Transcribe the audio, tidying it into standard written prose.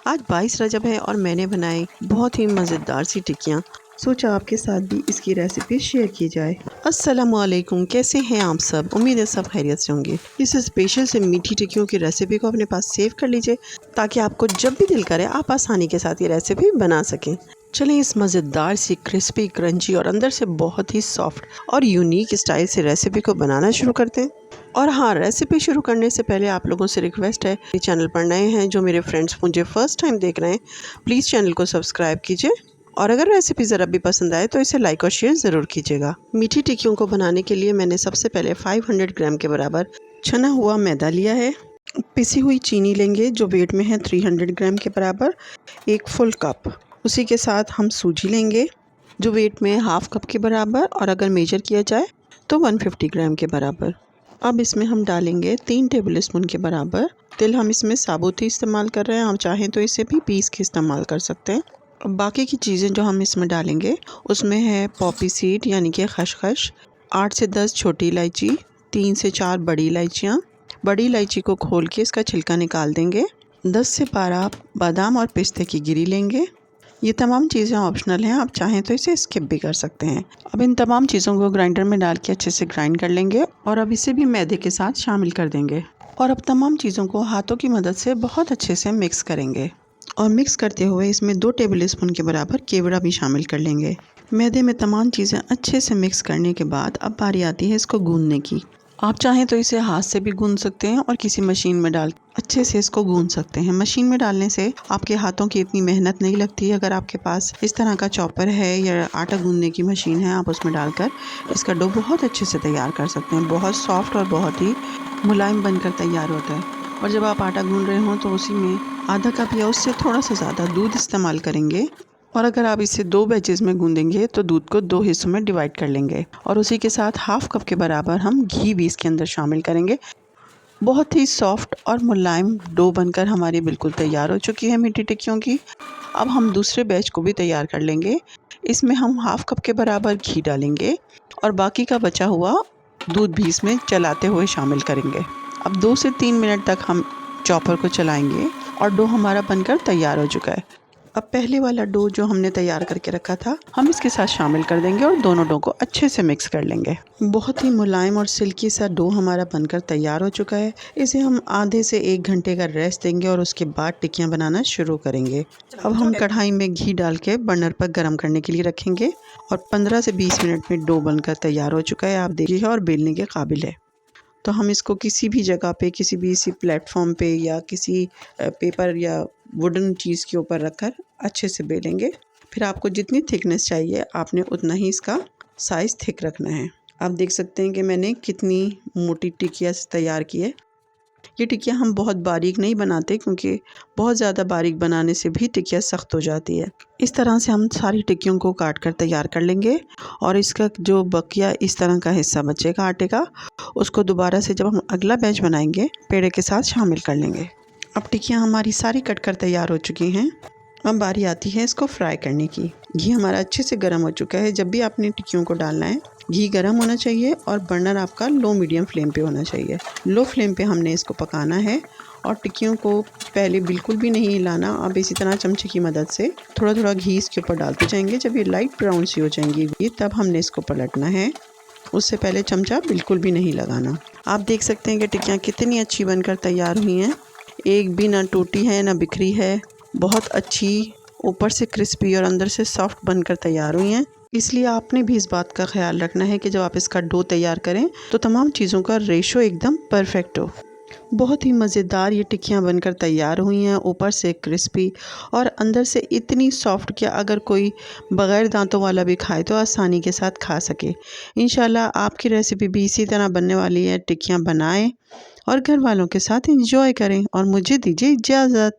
आज 22 रजब है और मैंने बनाई बहुत ही मज़ेदार सी टिक्कियाँ। सोचा आपके साथ भी इसकी रेसिपी शेयर की जाए। अस्सलामुअलैकुम, कैसे हैं आप सब? उम्मीद है सब खैरियत से होंगे। इस स्पेशल से मीठी टिक्कियों की रेसिपी को अपने पास सेव कर लीजिए ताकि आपको जब भी दिल करे आप आसानी के साथ ये रेसिपी बना सकें। चलें इस मज़ेदार सी क्रिस्पी, क्रंची और अंदर से बहुत ही सॉफ्ट और यूनिक स्टाइल से रेसिपी को बनाना शुरू करते हैं। और हाँ, रेसिपी शुरू करने से पहले आप लोगों से रिक्वेस्ट है, मेरे चैनल पर नए हैं जो मेरे फ्रेंड्स मुझे फ़र्स्ट टाइम देख रहे हैं, प्लीज़ चैनल को सब्सक्राइब कीजिए और अगर रेसिपी ज़रा भी पसंद आए तो इसे लाइक और शेयर ज़रूर कीजिएगा। मीठी टिक्कियों को बनाने के लिए मैंने सबसे पहले 500 ग्राम के बराबर छना हुआ मैदा लिया है। पिसी हुई चीनी लेंगे जो वेट में है 300 ग्राम के बराबर, एक फुल कप। उसी के साथ हम सूजी लेंगे जो वेट में हाफ कप के बराबर और अगर मेजर किया जाए तो 150 ग्राम के बराबर। अब इसमें हम डालेंगे 3 टेबल स्पून के बराबर तिल। हम इसमें साबुत ही इस्तेमाल कर रहे हैं, हम चाहें तो इसे भी पीस के इस्तेमाल कर सकते हैं। अब बाकी की चीज़ें जो हम इसमें डालेंगे उसमें है पॉपी सीड यानी कि खसखस, 8 से 10 छोटी इलायची, 3 से 4 बड़ी इलायचियाँ। बड़ी इलायची को खोल के इसका छिलका निकाल देंगे। 10 से 12 बादाम और पिस्ते की गिरी लेंगे। ये तमाम चीज़ें ऑप्शनल हैं, आप चाहें तो इसे स्किप भी कर सकते हैं। अब इन तमाम चीज़ों को ग्राइंडर में डाल के अच्छे से ग्राइंड कर लेंगे और अब इसे भी मैदे के साथ शामिल कर देंगे और अब तमाम चीज़ों को हाथों की मदद से बहुत अच्छे से मिक्स करेंगे और मिक्स करते हुए इसमें 2 टेबल स्पून के बराबर केवड़ा भी शामिल कर लेंगे। मैदे में तमाम चीज़ें अच्छे से मिक्स करने के बाद अब बारी आती है इसको गूंदने की। आप चाहें तो इसे हाथ से भी गूंद सकते हैं और किसी मशीन में डाल अच्छे से इसको गूंद सकते हैं। मशीन में डालने से आपके हाथों की इतनी मेहनत नहीं लगती है। अगर आपके पास इस तरह का चॉपर है या आटा गूंदने की मशीन है, आप उसमें डालकर इसका डो बहुत अच्छे से तैयार कर सकते हैं। बहुत सॉफ्ट और बहुत ही मुलायम बनकर तैयार होता है। और जब आप आटा गूंद रहे हों तो उसी में आधा कप या उससे थोड़ा सा ज़्यादा दूध इस्तेमाल करेंगे और अगर आप इसे 2 बैचेज़ में गूंदेंगे तो दूध को 2 हिस्सों में डिवाइड कर लेंगे और उसी के साथ हाफ कप के बराबर हम घी भी इसके अंदर शामिल करेंगे। बहुत ही सॉफ्ट और मुलायम डो बनकर हमारी बिल्कुल तैयार हो चुकी है मीठी टिक्कियों की। अब हम दूसरे बैच को भी तैयार कर लेंगे। इसमें हम हाफ कप के बराबर घी डालेंगे और बाकी का बचा हुआ दूध भी इसमें चलाते हुए शामिल करेंगे। अब 2 से 3 मिनट तक हम चॉपर को चलाएंगे और डो हमारा बनकर तैयार हो चुका है। अब पहले वाला डो जो हमने तैयार करके रखा था हम इसके साथ शामिल कर देंगे और दोनों डो को अच्छे से मिक्स कर लेंगे। बहुत ही मुलायम और सिल्की सा डो हमारा बनकर तैयार हो चुका है। इसे हम आधे से 1 घंटे का रेस्ट देंगे और उसके बाद टिक्कियाँ बनाना शुरू करेंगे। अब हम कढ़ाई में घी डाल के बर्नर पर गर्म करने के लिए रखेंगे और 15 से 20 मिनट में डो बनकर तैयार हो चुका है। आप देखिए और बेलने के काबिल है। तो हम इसको किसी भी जगह पे, किसी भी इसी प्लेटफॉर्म पे या किसी पेपर या वुडन चीज़ के ऊपर रखकर अच्छे से बेलेंगे। फिर आपको जितनी थिकनेस चाहिए आपने उतना ही इसका साइज़ थिक रखना है। आप देख सकते हैं कि मैंने कितनी मोटी टिक्कियाँ तैयार की है। ये टिक्कियाँ हम बहुत बारीक नहीं बनाते क्योंकि बहुत ज़्यादा बारीक बनाने से भी टिक्कियाँ सख्त हो जाती है। इस तरह से हम सारी टिक्कियों को काट कर तैयार कर लेंगे और इसका जो बकिया इस तरह का हिस्सा बचेगा आटे का, उसको दोबारा से जब हम अगला बैच बनाएंगे पेड़े के साथ शामिल कर लेंगे। अब टिक्कियाँ हमारी सारी कट कर तैयार हो चुकी हैं। अब बारी आती है इसको फ्राई करने की। घी हमारा अच्छे से गर्म हो चुका है। जब भी आपने टिक्कियों को डालना है घी गर्म होना चाहिए और बर्नर आपका लो मीडियम फ्लेम पे होना चाहिए। लो फ्लेम पे हमने इसको पकाना है और टिक्कियों को पहले बिल्कुल भी नहीं हिलाना। अब इसी तरह चमचे की मदद से थोड़ा थोड़ा घी इसके ऊपर डालते जाएंगे। जब ये लाइट ब्राउन सी हो जाएंगी तब हमने इसको पलटना है। उससे पहले चमचा बिल्कुल भी नहीं लगाना। आप देख सकते हैं कि टिक्कियाँ कितनी अच्छी बनकर तैयार हुई हैं। एक भी ना टूटी है ना बिखरी है। बहुत अच्छी ऊपर से क्रिस्पी और अंदर से सॉफ्ट बनकर तैयार हुई हैं। इसलिए आपने भी इस बात का ख्याल रखना है कि जब आप इसका डो तैयार करें तो तमाम चीज़ों का रेशो एकदम परफेक्ट हो। बहुत ही मज़ेदार ये टिक्कियाँ बनकर तैयार हुई हैं, ऊपर से क्रिस्पी और अंदर से इतनी सॉफ्ट कि अगर कोई बग़ैर दांतों वाला भी खाए तो आसानी के साथ खा सके। इंशाल्लाह आपकी रेसिपी भी इसी तरह बनने वाली है। टिक्कियाँ बनाएं और घर वालों के साथ एंजॉय करें और मुझे दीजिए इजाज़त।